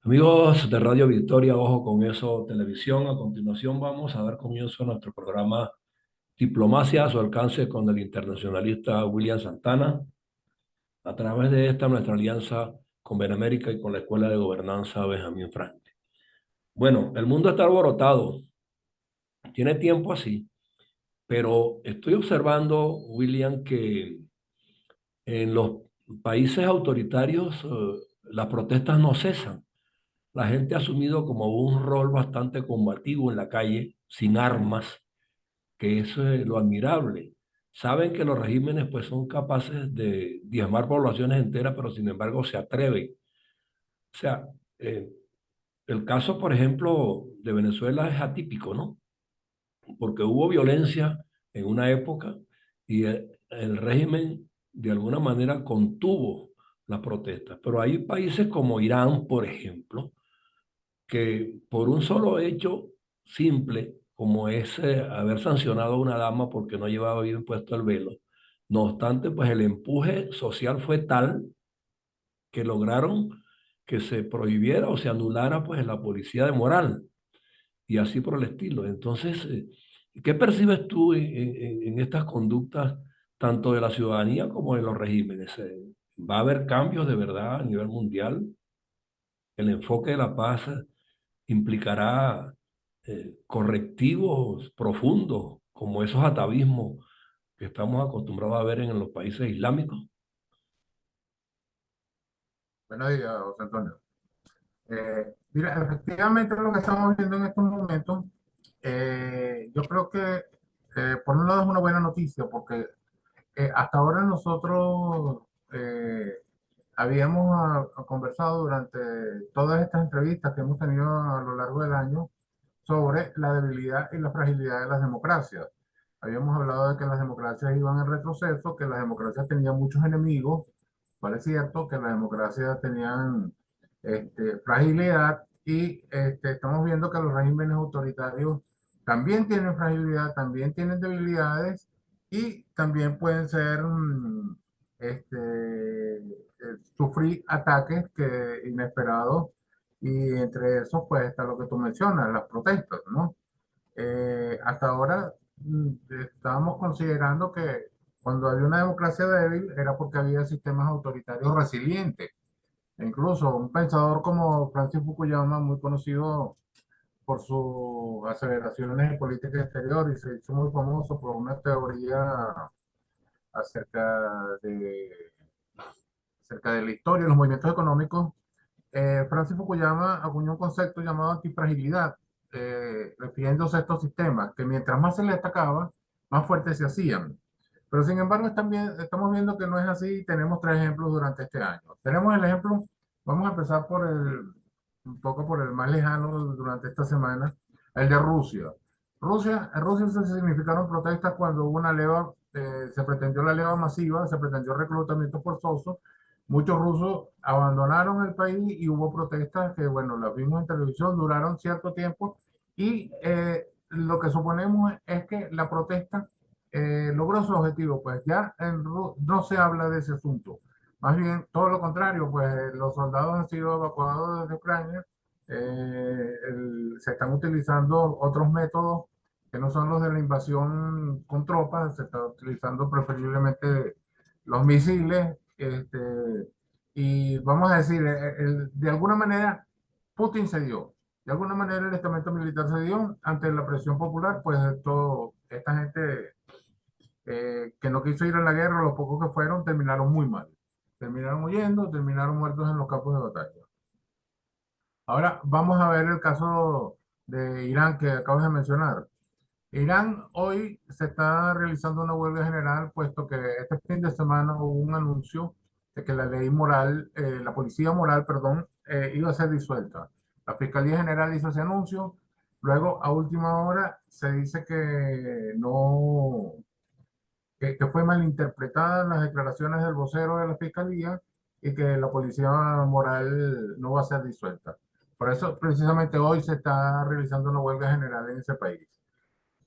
Amigos de Radio Victoria, ojo con eso, televisión. A continuación vamos a dar comienzo a nuestro programa Diplomacia a su alcance con el internacionalista William Santana, a través de esta nuestra alianza con Benemérica y con la Escuela de Gobernanza Benjamín Franklin. Bueno, el mundo está alborotado, tiene tiempo así, pero estoy observando, William, que en los países autoritarios las protestas no cesan. La gente ha asumido como un rol bastante combativo en la calle, sin armas, que es lo admirable. Saben que los regímenes pues son capaces de diezmar poblaciones enteras, pero sin embargo se atreven. O sea, eh, el caso, por ejemplo, de Venezuela es atípico, ¿no? Porque hubo violencia en una época y el régimen de alguna manera contuvo las protestas. Pero hay países como Irán, por ejemplo, que por un solo hecho simple, como es haber sancionado a una dama porque no llevaba bien puesto el velo, no obstante, pues el empuje social fue tal que lograron que se prohibiera o se anulara pues la policía de moral y así por el estilo. Entonces, ¿qué percibes tú en estas conductas tanto de la ciudadanía como de los regímenes? ¿Va a haber cambios de verdad a nivel mundial? ¿El enfoque de la paz implicará correctivos profundos como esos atavismos que estamos acostumbrados a ver en los países islámicos? Buenos días, José Antonio. Mira, efectivamente lo que estamos viendo en estos momentos, yo creo que por un lado es una buena noticia porque hasta ahora nosotros habíamos conversado durante todas estas entrevistas que hemos tenido a lo largo del año sobre la debilidad y la fragilidad de las democracias. Habíamos hablado de que las democracias iban en retroceso, que las democracias tenían muchos enemigos, cual es cierto, que las democracias tenían fragilidad y estamos viendo que los regímenes autoritarios también tienen fragilidad, también tienen debilidades y también pueden ser sufrir ataques inesperados y entre esos pues está lo que tú mencionas, las protestas, ¿no? Hasta ahora estábamos considerando que cuando había una democracia débil era porque había sistemas autoritarios resilientes. E incluso un pensador como Francis Fukuyama, muy conocido por sus aceleraciones en política exterior y se hizo muy famoso por una teoría acerca de, acerca de la historia y los movimientos económicos. Francis Fukuyama acuñó un concepto llamado antifragilidad, refiriéndose a estos sistemas, que mientras más se les atacaba, más fuertes se hacían. Pero sin embargo, estamos viendo que no es así y tenemos tres ejemplos durante este año. Tenemos el ejemplo, vamos a empezar un poco por el más lejano durante esta semana, el de Rusia. En Rusia se significaron protestas cuando hubo una leva, se pretendió la leva masiva, se pretendió reclutamiento forzoso. Muchos rusos abandonaron el país y hubo protestas que, bueno, las vimos en televisión, duraron cierto tiempo y lo que suponemos es que la protesta logró su objetivo, pues ya no se habla de ese asunto. Más bien, todo lo contrario, pues los soldados han sido evacuados desde Ucrania, se están utilizando otros métodos que no son los de la invasión con tropas, se está utilizando preferiblemente los misiles, y vamos a decir, de alguna manera Putin se dio, de alguna manera el estamento militar se dio ante la presión popular, pues esta gente que no quiso ir a la guerra, los pocos que fueron, terminaron muy mal. Terminaron huyendo, terminaron muertos en los campos de batalla. Ahora vamos a ver el caso de Irán que acabas de mencionar. Irán hoy se está realizando una huelga general, puesto que este fin de semana hubo un anuncio de que la ley moral, la policía moral, perdón, iba a ser disuelta. La Fiscalía General hizo ese anuncio, luego a última hora se dice que no, que fue malinterpretada las declaraciones del vocero de la Fiscalía y que la policía moral no va a ser disuelta. Por eso, precisamente hoy se está realizando una huelga general en ese país.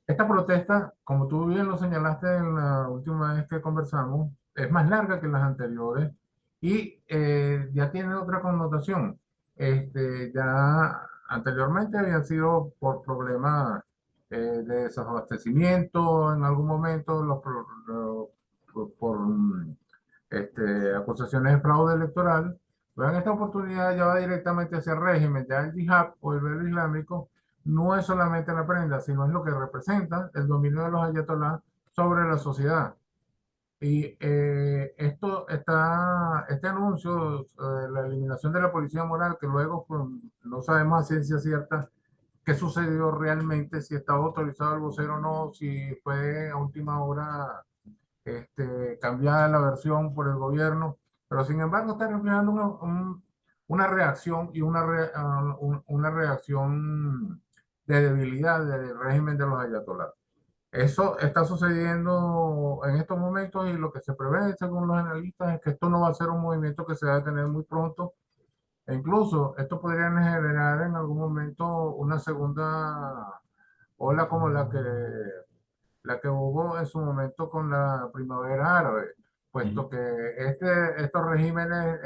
Esta protesta, como tú bien lo señalaste en la última vez que conversamos, es más larga que las anteriores y ya tiene otra connotación. ya anteriormente habían sido por problemas de desabastecimiento en algún momento, por acusaciones de fraude electoral. Pero en esta oportunidad ya va directamente hacia el régimen. Ya el yihad o el velo islámico no es solamente la prenda, sino es lo que representa el dominio de los ayatolás sobre la sociedad. Y este anuncio, la eliminación de la policía moral, que luego pues, no sabemos a ciencia cierta qué sucedió realmente, si estaba autorizado el vocero o no, si fue a última hora cambiada la versión por el gobierno, pero sin embargo está reflejando una reacción y una reacción de debilidad del régimen de los ayatolás. Eso está sucediendo en estos momentos y lo que se prevé, según los analistas, es que esto no va a ser un movimiento que se va a detener muy pronto. E incluso esto podría generar en algún momento una segunda ola como la que hubo en su momento con la primavera árabe, puesto Ujú. que estos regímenes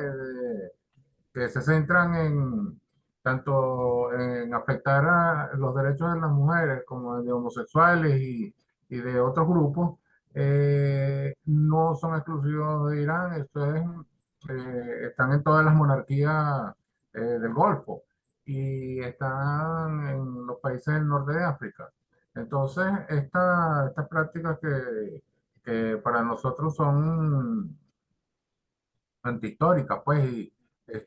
que se centran en tanto en afectar a los derechos de las mujeres como de homosexuales y de otros grupos, no son exclusivos de Irán, están en todas las monarquías del Golfo y están en los países del norte de África. Entonces, estas prácticas que para nosotros son antihistóricas, pues, y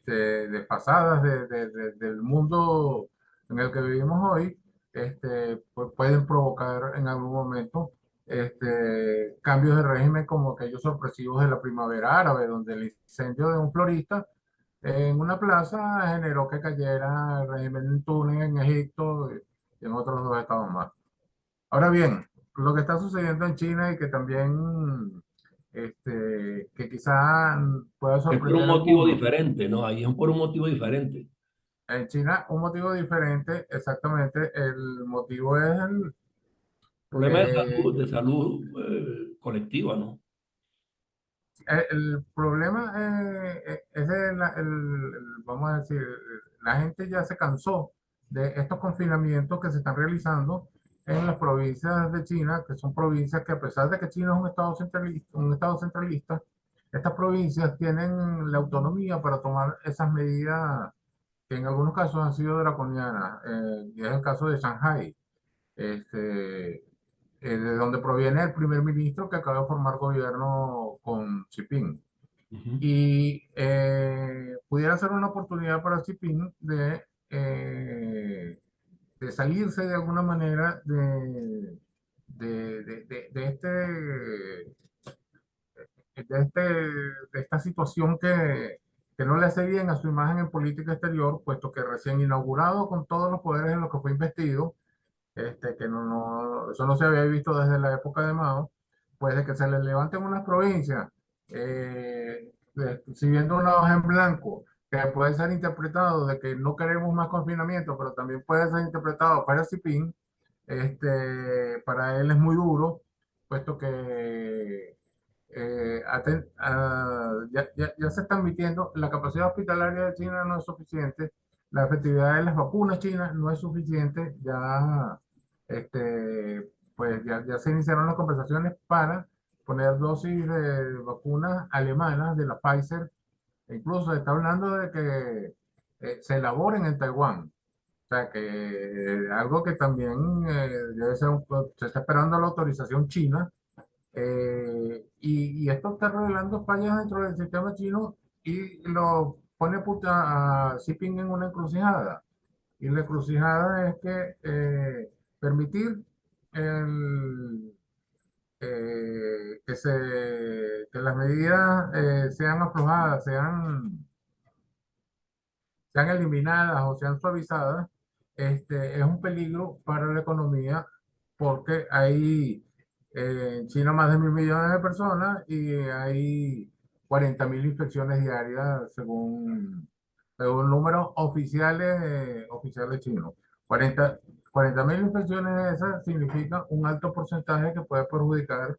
desfasadas del mundo en el que vivimos hoy, pues pueden provocar en algún momento cambios de régimen como aquellos sorpresivos de la primavera árabe, donde el incendio de un florista en una plaza generó que cayera el régimen en Túnez, en Egipto y en otros dos estados más. Ahora bien, lo que está sucediendo en China y que también, que quizá pueda Es por un sorprender a motivo algunos. diferente, ¿no? Ahí es por un motivo diferente. En China, un motivo diferente, exactamente, el motivo es Problema eh, de salud colectiva, ¿no? el problema es vamos a decir, la gente ya se cansó de estos confinamientos que se están realizando en las provincias de China, que son provincias que a pesar de que China es un estado centralista, estas provincias tienen la autonomía para tomar esas medidas que en algunos casos han sido draconianas, y es el caso de Shanghai, este, de donde proviene el primer ministro que acaba de formar gobierno con Xi Jinping. Ujú. Y pudiera ser una oportunidad para Xi Jinping de salirse de alguna manera de de esta situación que no le hace bien a su imagen en política exterior, puesto que recién inaugurado con todos los poderes en los que fue investido, que eso no se había visto desde la época de Mao, pues de que se le levanten unas provincias, siguiendo una hoja en blanco, que puede ser interpretado de que no queremos más confinamiento, pero también puede ser interpretado para Xi Jinping, para él es muy duro, puesto que ya se está admitiendo, la capacidad hospitalaria de China no es suficiente, la efectividad de las vacunas chinas no es suficiente, pues ya se iniciaron las conversaciones para poner dosis de vacunas alemanas de la Pfizer, e incluso se está hablando de que se elaboren en Taiwán. O sea, que algo que también debe ser se está esperando la autorización china, y esto está revelando fallas dentro del sistema chino y lo pone a Xi Jinping en una encrucijada. Y la encrucijada es que permitir el, que las medidas sean aflojadas, sean eliminadas o sean suavizadas, es un peligro para la economía porque hay en China más de 1.000 millones de personas y hay 40.000 infecciones diarias según números oficiales chinos. 40.000 infecciones esas significan un alto porcentaje que puede perjudicar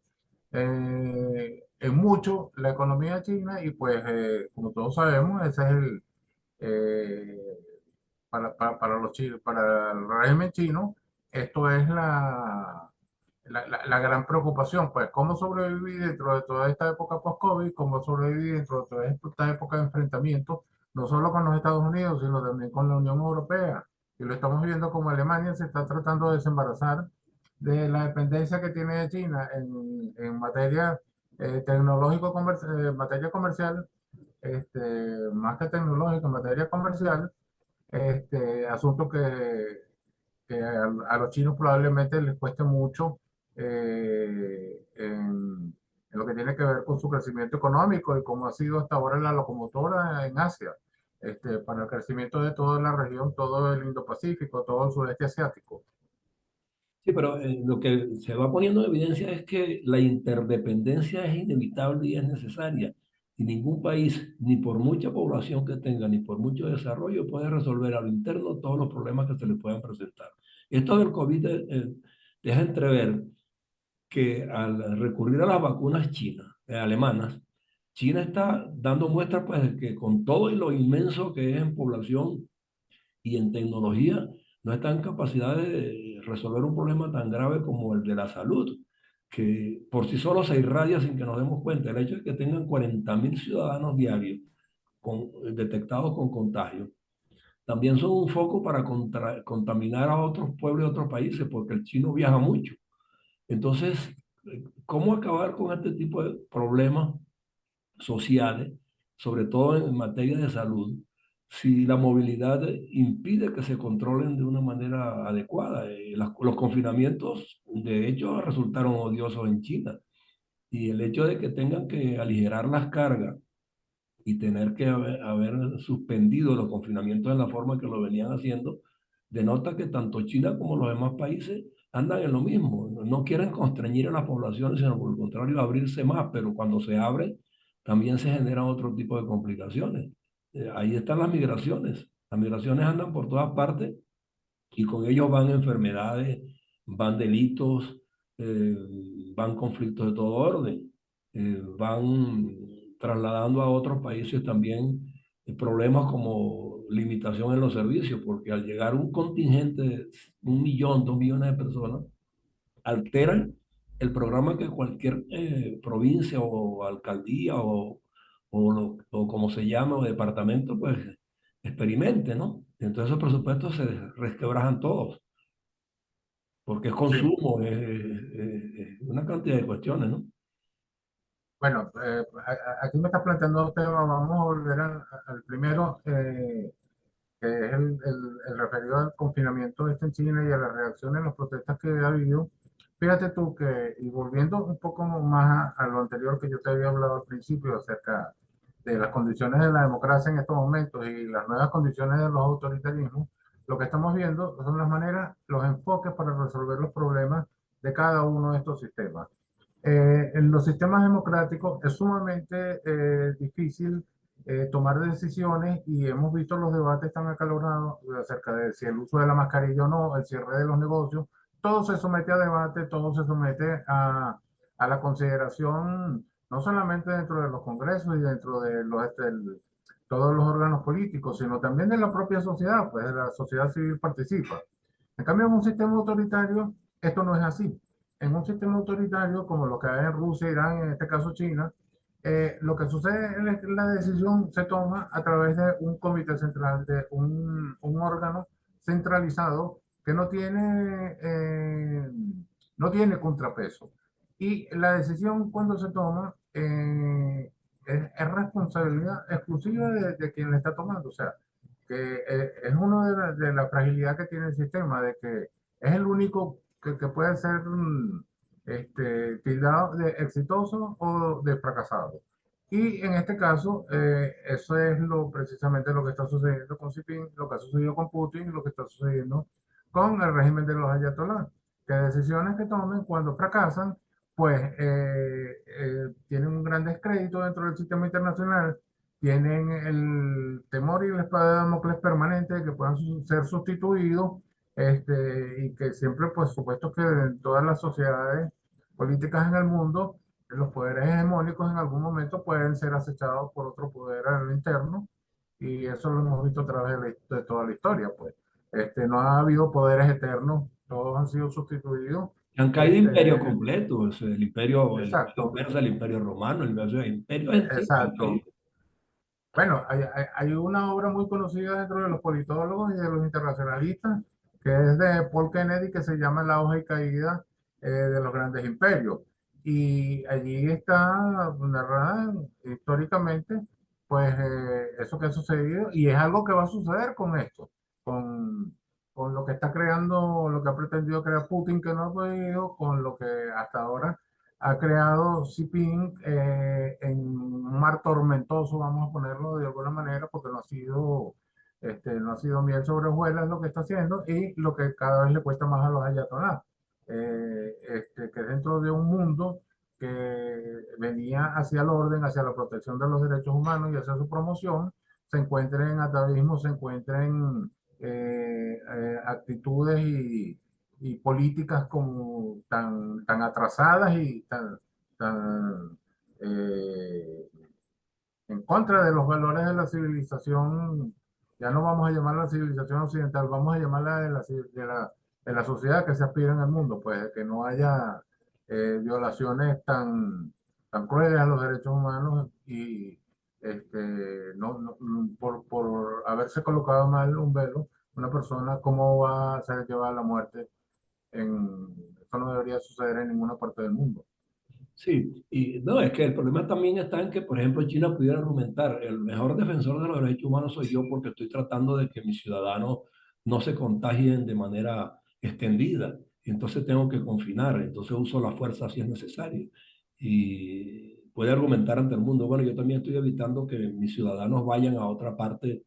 en mucho la economía china y pues como todos sabemos, ese es Eh, para el régimen chino, esto es la gran preocupación, pues cómo sobrevivir dentro de toda esta época post-COVID, cómo sobrevivir dentro de toda esta época de enfrentamiento, no solo con los Estados Unidos, sino también con la Unión Europea. Y lo estamos viendo como Alemania se está tratando de desembarazar de la dependencia que tiene de China en materia materia comercial, más que tecnológica, en materia comercial, asunto que a los chinos probablemente les cueste mucho en lo que tiene que ver con su crecimiento económico y como ha sido hasta ahora la locomotora en Asia, para el crecimiento de toda la región, todo el Indo-Pacífico, todo el sudeste asiático. Sí, pero lo que se va poniendo en evidencia es que la interdependencia es inevitable y es necesaria. Y ningún país, ni por mucha población que tenga, ni por mucho desarrollo, puede resolver a lo interno todos los problemas que se le puedan presentar. Esto del COVID deja entrever que al recurrir a las vacunas chinas, alemanas, China está dando muestras pues, de que con todo y lo inmenso que es en población y en tecnología, no está en capacidad de resolver un problema tan grave como el de la salud, que por sí solo se irradia sin que nos demos cuenta. El hecho de que tengan 40.000 ciudadanos diarios detectados con contagio, también son un foco para contaminar a otros pueblos y otros países, porque el chino viaja mucho. Entonces, ¿cómo acabar con este tipo de problemas sociales, sobre todo en materia de salud, si la movilidad impide que se controlen de una manera adecuada? Los confinamientos, de hecho, resultaron odiosos en China. Y el hecho de que tengan que aligerar las cargas y tener que haber suspendido los confinamientos en la forma que lo venían haciendo, denota que tanto China como los demás países andan en lo mismo. No quieren constreñir a las poblaciones, sino por el contrario, abrirse más, pero cuando se abre, también se generan otro tipo de complicaciones. Ahí están las migraciones. Las migraciones andan por todas partes y con ellos van enfermedades, van delitos, eh, van conflictos de todo orden, van trasladando a otros países también problemas como limitación en los servicios, porque al llegar un contingente de 1 millón, 2 millones de personas, alteran el programa que cualquier provincia o alcaldía o como se llama, o departamento, pues experimente, ¿no? Entonces esos presupuestos se resquebrajan todos, porque es Sí, consumo, una cantidad de cuestiones, ¿no? bueno, aquí me estás planteando un tema, vamos a volver al primero, que es el referido al confinamiento en China y a las reacciones, las protestas que ha habido. Fíjate tú que, y volviendo un poco más a lo anterior que yo te había hablado al principio acerca de las condiciones de la democracia en estos momentos y las nuevas condiciones de los autoritarismos, lo que estamos viendo son las maneras, los enfoques para resolver los problemas de cada uno de estos sistemas. En los sistemas democráticos es sumamente difícil tomar decisiones y hemos visto los debates tan acalorados acerca de si el uso de la mascarilla o no, el cierre de los negocios, todo se somete a debate, todo se somete a la consideración, no solamente dentro de los congresos y dentro de todos los órganos políticos, sino también de la propia sociedad, pues la sociedad civil participa. En cambio, en un sistema autoritario, esto no es así. En un sistema autoritario como lo que hay en Rusia, Irán, en este caso China, lo que sucede es que la decisión se toma a través de un comité central, de un órgano centralizado que no tiene contrapeso. Y la decisión cuando se toma es responsabilidad exclusiva de quien la está tomando. O sea, que es una de la fragilidad que tiene el sistema, de que es el único que puede ser tildado de exitoso o de fracasado. Y en este caso, eso es precisamente lo que está sucediendo con Xi Jinping, lo que ha sucedido con Putin, lo que está sucediendo con el régimen de los ayatolás, que decisiones que tomen cuando fracasan, pues tienen un gran descrédito dentro del sistema internacional, tienen el temor y la espada de Damocles permanente de que puedan ser sustituidos, y que siempre, pues, supuesto que en todas las sociedades políticas en el mundo, los poderes hegemónicos en algún momento pueden ser acechados por otro poder al interno, y eso lo hemos visto a través de toda la historia, pues. No ha habido poderes eternos, todos han sido sustituidos. Han caído imperios Este, completos, el imperio exacto, persa, el imperio romano, el imperio antiguo han exacto. caído. Bueno, hay una obra muy conocida dentro de los politólogos y de los internacionalistas, que es de Paul Kennedy, que se llama La hoja y caída de los grandes imperios. Y allí está narrada históricamente, pues eso que ha sucedido, y es algo que va a suceder con esto, con, con lo que está creando, lo que ha pretendido crear Putin, que no ha podido, con lo que hasta ahora ha creado Xi Jinping en un mar tormentoso, vamos a ponerlo de alguna manera, porque no ha sido miel sobre hojuelas lo que está haciendo y lo que cada vez le cuesta más a los ayatolás, que dentro de un mundo que venía hacia el orden, hacia la protección de los derechos humanos y hacia su promoción, se encuentren atavismos, se encuentren actitudes y políticas como tan atrasadas y tan eh, en contra de los valores de la civilización. Ya no vamos a llamarla la civilización occidental, vamos a llamarla de la sociedad que se aspira en el mundo, pues de que no haya violaciones tan crueles a los derechos humanos y por haberse colocado mal un velo, una persona, ¿cómo va a ser llevada a la muerte? Eso no debería suceder en ninguna parte del mundo. Sí, y no, es que el problema también está en que, por ejemplo, China pudiera argumentar, el mejor defensor de los derechos humanos soy yo porque estoy tratando de que mis ciudadanos no se contagien de manera extendida, y entonces tengo que confinar, entonces uso la fuerza si es necesario. Y puede argumentar ante el mundo, bueno, yo también estoy evitando que mis ciudadanos vayan a otra parte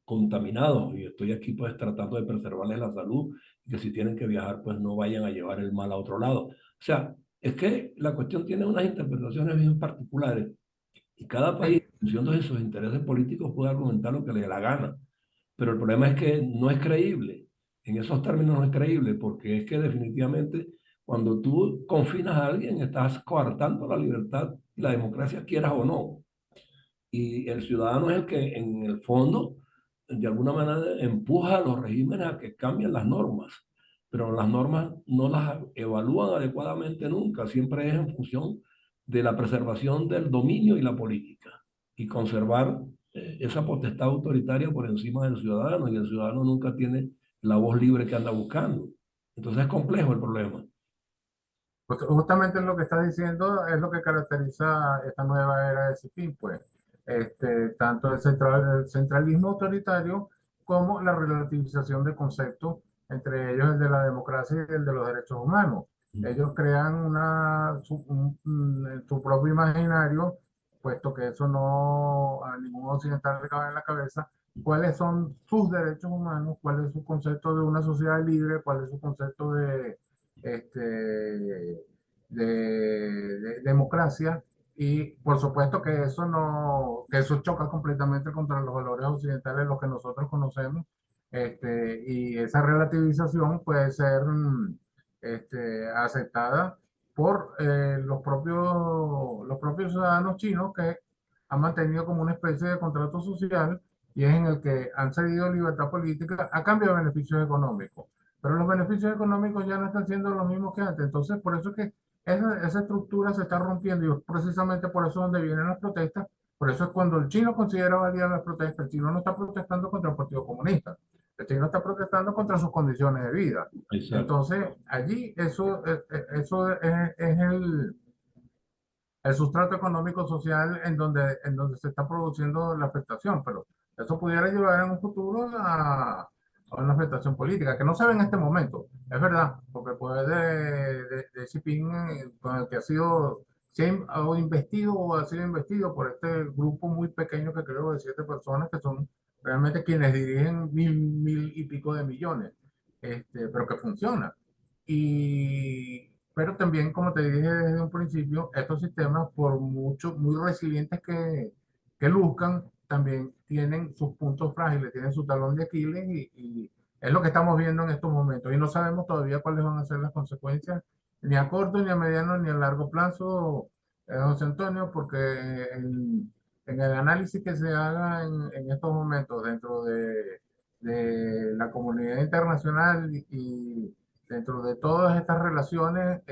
contaminados y estoy aquí pues tratando de preservarles la salud y que si tienen que viajar pues no vayan a llevar el mal a otro lado. O sea, es que la cuestión tiene unas interpretaciones bien particulares y cada país, Sí, en función de sus intereses políticos, puede argumentar lo que le dé la gana. Pero el problema es que no es creíble. En esos términos no es creíble porque es que definitivamente cuando tú confinas a alguien estás coartando la libertad y la democracia, quieras o no. Y el ciudadano es el que en el fondo, de alguna manera, empuja a los regímenes a que cambien las normas, pero las normas no las evalúan adecuadamente nunca, siempre es en función de la preservación del dominio y la política, y conservar esa potestad autoritaria por encima del ciudadano, y el ciudadano nunca tiene la voz libre que anda buscando. Entonces es complejo el problema. Justamente lo que estás diciendo es lo que caracteriza esta nueva era de Xi pues. Tanto el centralismo autoritario como la relativización de conceptos, entre ellos el de la democracia y el de los derechos humanos. Ellos crean su propio imaginario, puesto que eso no a ningún occidental le cabe en la cabeza, cuáles son sus derechos humanos, cuál es su concepto de una sociedad libre, cuál es su concepto de democracia y por supuesto que eso no, que eso choca completamente contra los valores occidentales, los que nosotros conocemos, y esa relativización puede ser aceptada por los propios ciudadanos chinos que han mantenido como una especie de contrato social y es en el que han cedido libertad política a cambio de beneficios económicos. Pero los beneficios económicos ya no están siendo los mismos que antes. Entonces, por eso es que esa estructura se está rompiendo y precisamente por eso es donde vienen las protestas. Por eso es cuando el chino considera válidas las protestas. El chino no está protestando contra el Partido Comunista. El chino está protestando contra sus condiciones de vida. Exacto. Entonces, allí eso es el sustrato económico social en donde se está produciendo la afectación, pero eso pudiera llevar en un futuro a una afectación política, que no se ve en este momento, es verdad, porque el poder de Xi Jinping, con el que ha sido, o investido o ha sido investido por este grupo muy pequeño que creo de 7 personas, que son realmente quienes dirigen mil y pico de millones, pero que funciona. Pero también, como te dije desde un principio, estos sistemas, por mucho, muy resilientes que luzcan, también tienen sus puntos frágiles, tienen su talón de Aquiles y es lo que estamos viendo en estos momentos. Y no sabemos todavía cuáles van a ser las consecuencias, ni a corto, ni a mediano, ni a largo plazo, José Antonio, porque en el análisis que se haga en estos momentos dentro de la comunidad internacional y dentro de todas estas relaciones,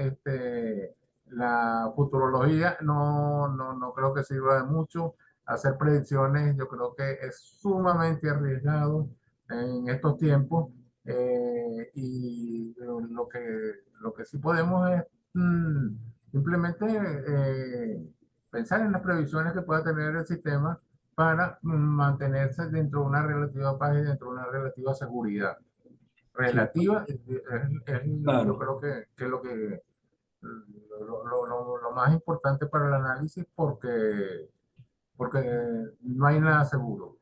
la futurología no creo que sirva de mucho. Hacer predicciones, yo creo que es sumamente arriesgado en estos tiempos. Y lo que sí podemos es simplemente pensar en las previsiones que pueda tener el sistema para mantenerse dentro de una relativa paz y dentro de una relativa seguridad. Sí, Relativa, yo claro. creo que es lo más importante para el análisis porque no hay nada seguro.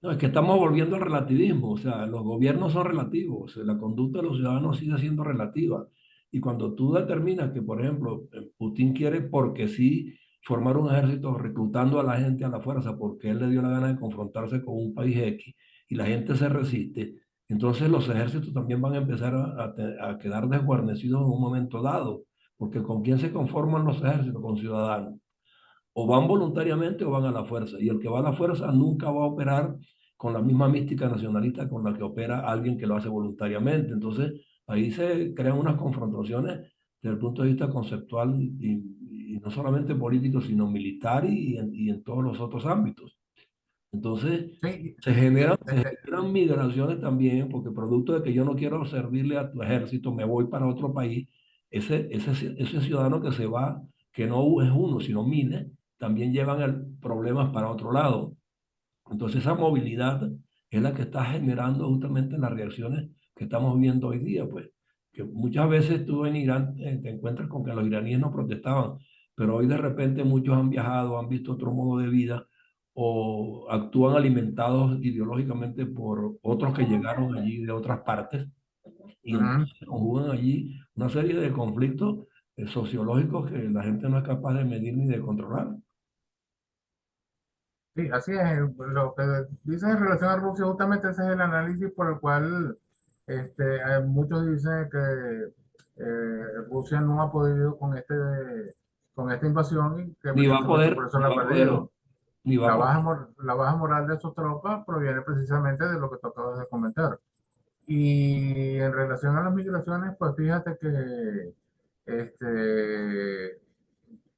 No, es que estamos volviendo al relativismo, o sea, los gobiernos son relativos, la conducta de los ciudadanos sigue siendo relativa. Y cuando tú determinas que, por ejemplo, Putin quiere porque sí formar un ejército reclutando a la gente a la fuerza porque él le dio la gana de confrontarse con un país X y la gente se resiste, entonces los ejércitos también van a empezar a quedar desguarnecidos en un momento dado, porque ¿con quién se conforman los ejércitos? Con ciudadanos. O van voluntariamente o van a la fuerza. Y el que va a la fuerza nunca va a operar con la misma mística nacionalista con la que opera alguien que lo hace voluntariamente. Entonces, ahí se crean unas confrontaciones desde el punto de vista conceptual y no solamente político, sino militar y en todos los otros ámbitos. Entonces, Sí, se generan migraciones también, porque producto de que yo no quiero servirle a tu ejército, me voy para otro país, ese ciudadano que se va, que no es uno, sino miles, también llevan problemas para otro lado. Entonces, esa movilidad es la que está generando justamente las reacciones que estamos viendo hoy día, pues, que muchas veces tú en Irán te encuentras con que los iraníes no protestaban, pero hoy de repente muchos han viajado, han visto otro modo de vida o actúan alimentados ideológicamente por otros que llegaron allí de otras partes y ujú. entonces se conjugan allí una serie de conflictos sociológicos que la gente no es capaz de medir ni de controlar. Sí, así es. Lo que dices en relación a Rusia, justamente ese es el análisis por el cual muchos dicen que Rusia no ha podido con esta invasión y que Ni va a evidentemente poder, por eso ni la ha va a poder, perdido. ni va a poder. La baja moral de sus tropas proviene precisamente de lo que tú acabas de comentar. Y en relación a las migraciones, pues fíjate este,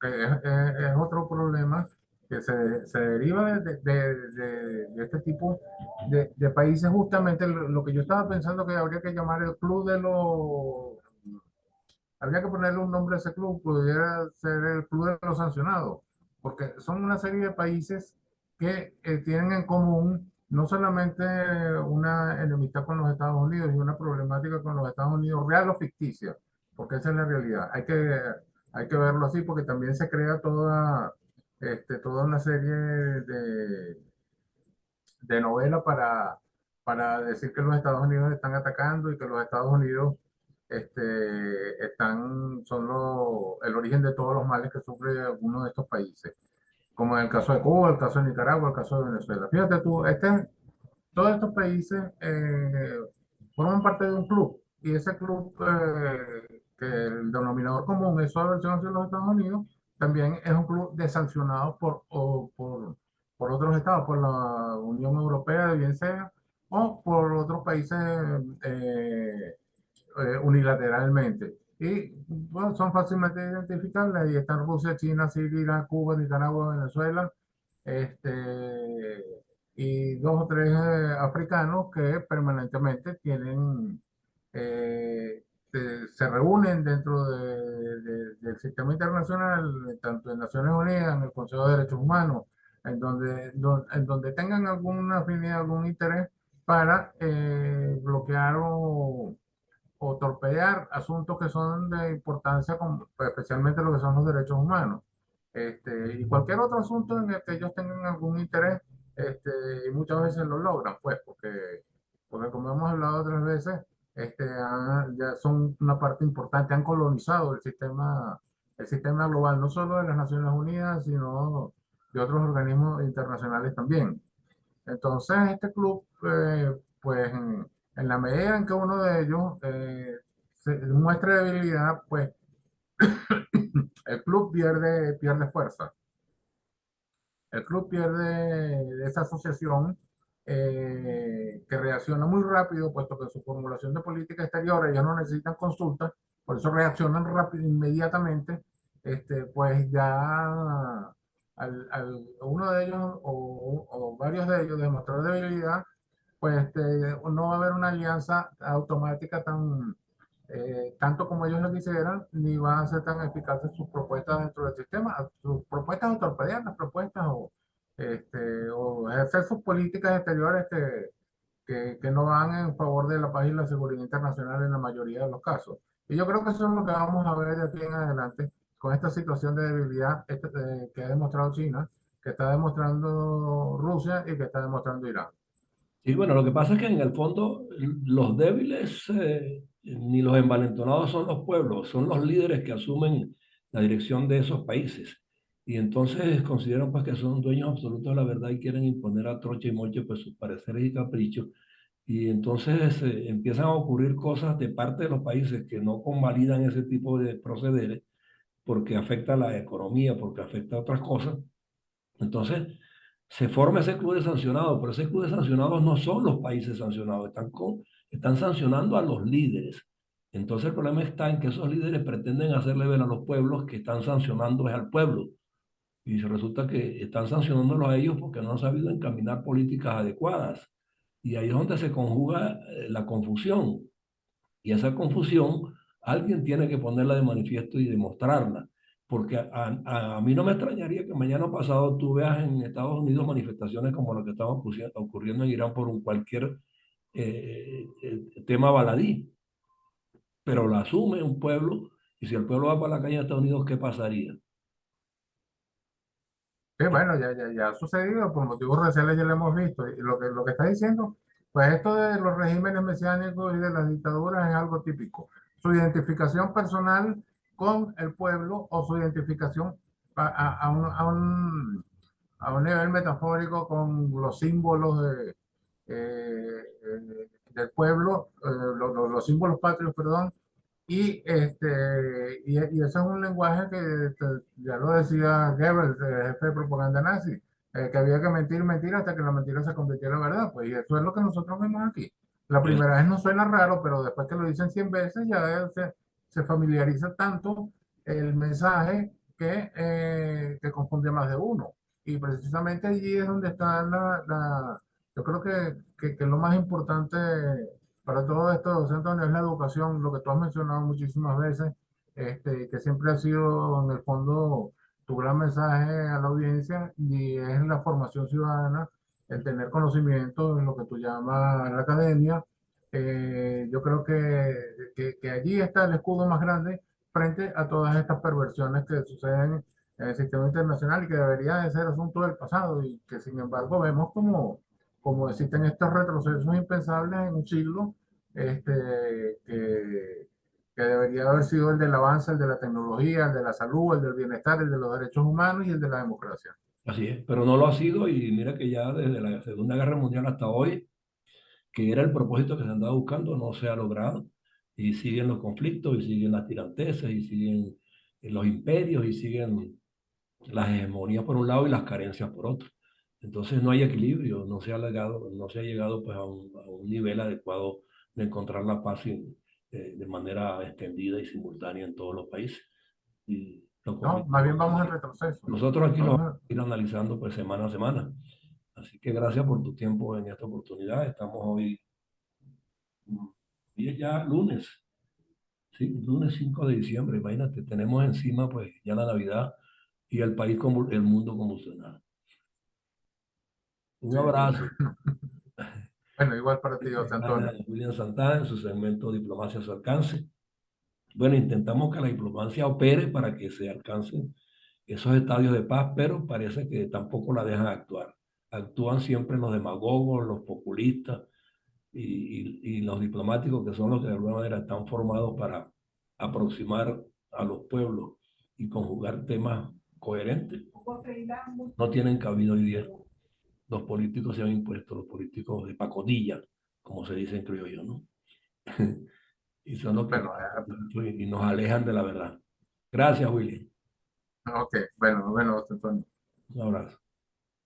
que es otro problema que se deriva de este tipo de países, justamente lo que yo estaba pensando que habría que llamar el club de los, habría que ponerle un nombre a ese club, pudiera ser el club de los sancionados, porque son una serie de países que tienen en común no solamente una enemistad con los Estados Unidos y una problemática con los Estados Unidos, real o ficticia, porque esa es la realidad. Hay que verlo así porque también se crea toda una serie de novela para decir que los Estados Unidos están atacando y que los Estados Unidos son el origen de todos los males que sufre alguno de estos países, como en el caso de Cuba, el caso de Nicaragua, el caso de Venezuela. Fíjate tú, todos estos países forman parte de un club y ese club, que el denominador común es su aversión hacia los Estados Unidos, también es un club de sancionados por otros estados, por la Unión Europea, bien sea, o por otros países unilateralmente. Y bueno, son fácilmente identificables. Ahí están Rusia, China, Siria, Irán, Cuba, Nicaragua, Venezuela, este, y dos o tres africanos que permanentemente se reúnen dentro del sistema internacional, tanto en Naciones Unidas, en el Consejo de Derechos Humanos, en donde tengan alguna afinidad, algún interés para bloquear o torpedear asuntos que son de importancia, pues, especialmente lo que son los derechos humanos. Y cualquier otro asunto en el que ellos tengan algún interés, y muchas veces lo logran, pues, porque como hemos hablado otras veces, ya son una parte importante, han colonizado el sistema global, no solo de las Naciones Unidas, sino de otros organismos internacionales también. Entonces, este club, pues, en la medida en que uno de ellos se muestre debilidad, pues el club pierde fuerza. El club pierde esa asociación que reacciona muy rápido, puesto que en su formulación de política exterior ellos no necesitan consultas, por eso reaccionan rápido, inmediatamente, pues ya uno de ellos o varios de ellos demostrar debilidad, pues no va a haber una alianza automática tanto como ellos lo quisieran, ni van a ser tan eficaces sus propuestas dentro del sistema, sus propuestas o torpedear las propuestas o ejercer sus políticas exteriores que no van en favor de la paz y la seguridad internacional en la mayoría de los casos. Y yo creo que eso es lo que vamos a ver de aquí en adelante con esta situación de debilidad que ha demostrado China, que está demostrando Rusia y que está demostrando Irán. Sí, bueno, lo que pasa es que en el fondo los débiles ni los envalentonados son los pueblos, son los líderes que asumen la dirección de esos países. Y entonces consideran pues que son dueños absolutos de la verdad y quieren imponer a troche y moche pues sus pareceres y caprichos. Y entonces empiezan a ocurrir cosas de parte de los países que no convalidan ese tipo de procederes porque afecta a la economía, porque afecta a otras cosas. Entonces, se forma ese club de sancionados, pero ese club de sancionados no son los países sancionados, están sancionando a los líderes. Entonces, el problema está en que esos líderes pretenden hacerle ver a los pueblos que están sancionando es al pueblo. Y resulta que están sancionándolos a ellos porque no han sabido encaminar políticas adecuadas. Y ahí es donde se conjuga la confusión. Y esa confusión alguien tiene que ponerla de manifiesto y demostrarla, porque a mí no me extrañaría que mañana pasado tú veas en Estados Unidos manifestaciones como lo que estaba ocurriendo en Irán por un cualquier tema baladí, pero la asume un pueblo y si el pueblo va para la calle de Estados Unidos, ¿qué pasaría? Sí, bueno, ya ha sucedido, por motivos raciales ya lo hemos visto. Y lo que está diciendo, pues esto de los regímenes mesiánicos y de las dictaduras es algo típico. Su identificación personal con el pueblo o su identificación a un nivel metafórico con los símbolos del pueblo, los símbolos patrios, perdón, y eso es un lenguaje que ya lo decía Goebbels, el jefe de propaganda nazi, que había que mentir, mentir hasta que la mentira se convirtiera en verdad. Pues y eso es lo que nosotros vemos aquí. La Es- primera vez no suena raro, pero después que lo dicen 100 veces ya se familiariza tanto el mensaje que confunde a más de uno. Y precisamente allí es donde está yo creo que lo más importante para todo esto, José Antonio, es la educación, lo que tú has mencionado muchísimas veces, que siempre ha sido en el fondo tu gran mensaje a la audiencia y es la formación ciudadana, el tener conocimiento en lo que tú llamas la academia. Yo creo que allí está el escudo más grande frente a todas estas perversiones que suceden en el sistema internacional y que debería de ser asunto del pasado y que sin embargo vemos como existen estos retrocesos impensables en un siglo que debería haber sido el del avance, el de la tecnología, el de la salud, el del bienestar, el de los derechos humanos y el de la democracia. Así es, pero no lo ha sido y mira que ya desde la Segunda Guerra Mundial hasta hoy, que era el propósito que se andaba buscando, no se ha logrado. Y siguen los conflictos, y siguen las tiranteses, y siguen los imperios, y siguen las hegemonías por un lado y las carencias por otro. Entonces no hay equilibrio, no se ha llegado pues, a un nivel adecuado de encontrar la paz de manera extendida y simultánea en todos los países. Y los No, conflictos, más bien vamos en retroceso. nosotros aquí los vamos Vamos a ir analizando pues semana a semana. Así que gracias por tu tiempo en esta oportunidad. Estamos hoy es ya lunes, sí, lunes 5 de diciembre. Imagínate, tenemos encima pues ya la Navidad y el país, el mundo convulsionado. Un sí, abrazo. bueno, igual para ti, José Habla Antonio. William Santana en su segmento Diplomacia a su alcance. Bueno, intentamos que la diplomacia opere para que se alcancen esos estadios de paz, pero parece que tampoco la dejan actuar. Actúan siempre los demagogos, los populistas y los diplomáticos, que son los que de alguna manera están formados para aproximar a los pueblos y conjugar temas coherentes. No tienen cabida hoy día. Los políticos se han impuesto, los políticos de pacotilla, como se dice en criollo, ¿no? Y son los que Bueno, y nos alejan de la verdad. Gracias, Willy. ok, bueno, José Antonio. Un abrazo.